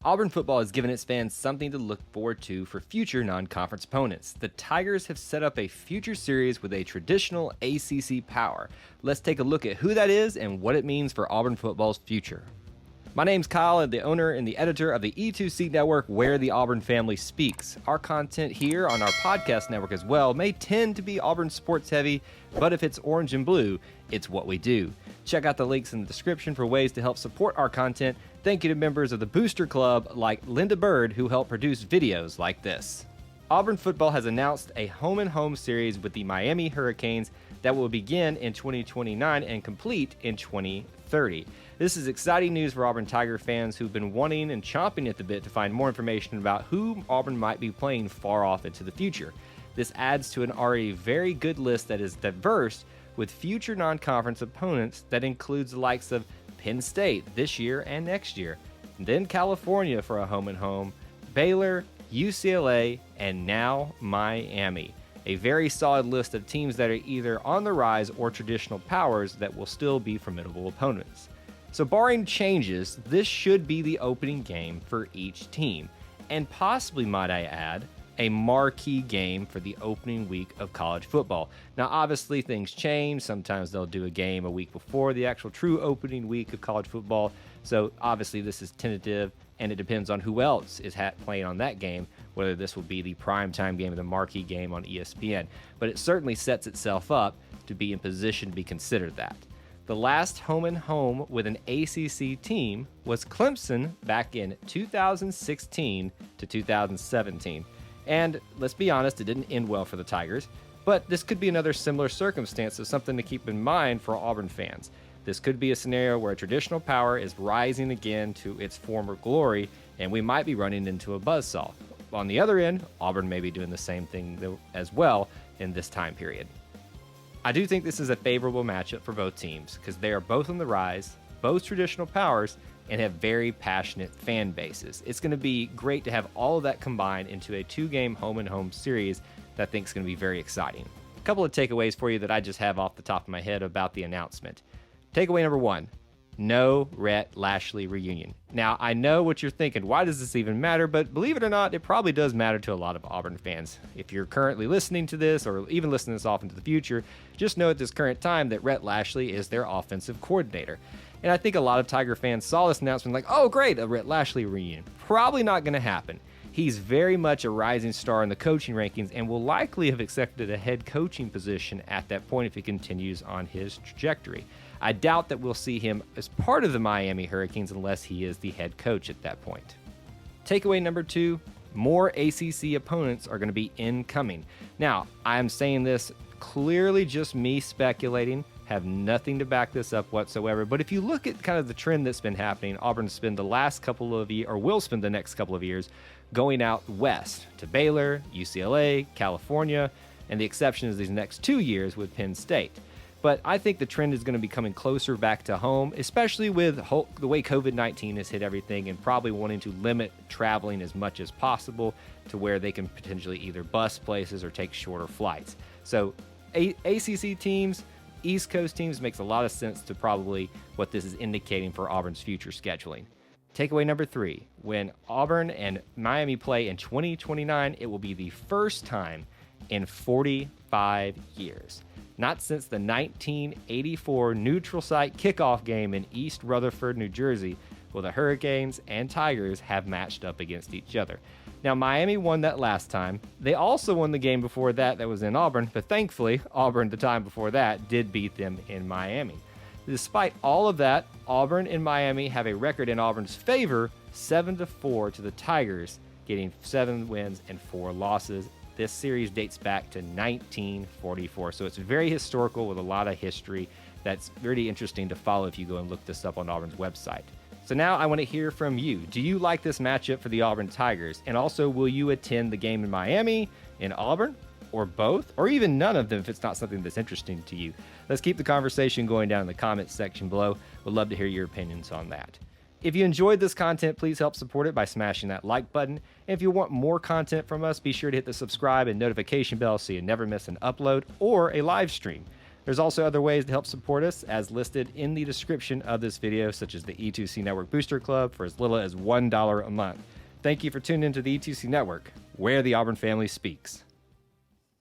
Auburn football has given its fans something to look forward to for future non-conference opponents. The Tigers have set up a future series with a traditional ACC power. Let's take a look at who that is and what it means for Auburn football's future. My name's Kyle, and the owner and the editor of the E2C network, where the Auburn family speaks. Our content here on our podcast network as well may tend to be Auburn sports heavy, but if it's orange and blue, it's what we do. Check out the links in the description for ways to help support our content. Thank you to members of the Booster Club like Linda Bird, who help produce videos like this. Auburn football has announced a home-and-home series with the Miami Hurricanes that will begin in 2029 and complete in 2030. This is exciting news for Auburn Tiger fans who've been wanting and chomping at the bit to find more information about who Auburn might be playing far off into the future. This adds to an already very good list that is diverse with future non-conference opponents that includes the likes of Penn State this year and next year, and then California for a home-and-home, Baylor, UCLA, and now Miami. A very solid list of teams that are either on the rise or traditional powers that will still be formidable opponents. So barring changes, this should be the opening game for each team, and possibly, might I add, a marquee game for the opening week of college football. Now, obviously, things change. Sometimes they'll do a game a week before the actual true opening week of college football. So obviously, this is tentative, and it depends on who else is playing on that game, whether this will be the primetime game or the marquee game on ESPN. But it certainly sets itself up to be in position to be considered that. The last home-and-home with an ACC team was Clemson back in 2016 to 2017. And let's be honest, it didn't end well for the Tigers, but this could be another similar circumstance, so something to keep in mind for Auburn fans. This could be a scenario where a traditional power is rising again to its former glory, and we might be running into a buzzsaw. On the other end, Auburn may be doing the same thing as well in this time period. I do think this is a favorable matchup for both teams because they are both on the rise, both traditional powers, and have very passionate fan bases. It's going to be great to have all of that combined into a two-game home-and-home series that I think is going to be very exciting. A couple of takeaways for you that I just have off the top of my head about the announcement. Takeaway number one, no Rhett Lashley reunion. Now, I know what you're thinking, why does this even matter? But believe it or not, it probably does matter to a lot of Auburn fans. If you're currently listening to this or even listening to this off into the future, just know at this current time that Rhett Lashley is their offensive coordinator. And I think a lot of Tiger fans saw this announcement like, oh great, a Rhett Lashley reunion. Probably not going to happen. He's very much a rising star in the coaching rankings and will likely have accepted a head coaching position at that point if he continues on his trajectory. I doubt that we'll see him as part of the Miami Hurricanes unless he is the head coach at that point. Takeaway number two, more ACC opponents are going to be incoming. Now, I'm saying this clearly just me speculating, have nothing to back this up whatsoever, but if you look at kind of the trend that's been happening, Auburn's spent the last couple of years, or will spend the next couple of years, going out west to Baylor, UCLA, California, and the exception is these next 2 years with Penn State. But I think the trend is going to be coming closer back to home, especially with the way COVID-19 has hit everything and probably wanting to limit traveling as much as possible to where they can potentially either bus places or take shorter flights. So ACC teams, East Coast teams makes a lot of sense to probably what this is indicating for Auburn's future scheduling. Takeaway number three, when Auburn and Miami play in 2029, it will be the first time in 45 years. Not since the 1984 neutral site kickoff game in East Rutherford, New Jersey, will the Hurricanes and Tigers have matched up against each other. Now, Miami won that last time. They also won the game before that was in Auburn, but thankfully, Auburn the time before that did beat them in Miami. Despite all of that, Auburn and Miami have a record in Auburn's favor, 7-4 to the Tigers, getting 7 wins and 4 losses. This series dates back to 1944, so it's very historical with a lot of history that's really interesting to follow if you go and look this up on Auburn's website. So now I want to hear from you. Do you like this matchup for the Auburn Tigers? And also, will you attend the game in Miami, in Auburn, or both, or even none of them if it's not something that's interesting to you? Let's keep the conversation going down in the comments section below. We'd love to hear your opinions on that. If you enjoyed this content, please help support it by smashing that like button. And if you want more content from us, be sure to hit the subscribe and notification bell so you never miss an upload or a live stream. There's also other ways to help support us as listed in the description of this video, such as the E2C Network Booster Club for as little as $1 a month. Thank you for tuning into the E2C Network, where the Auburn family speaks.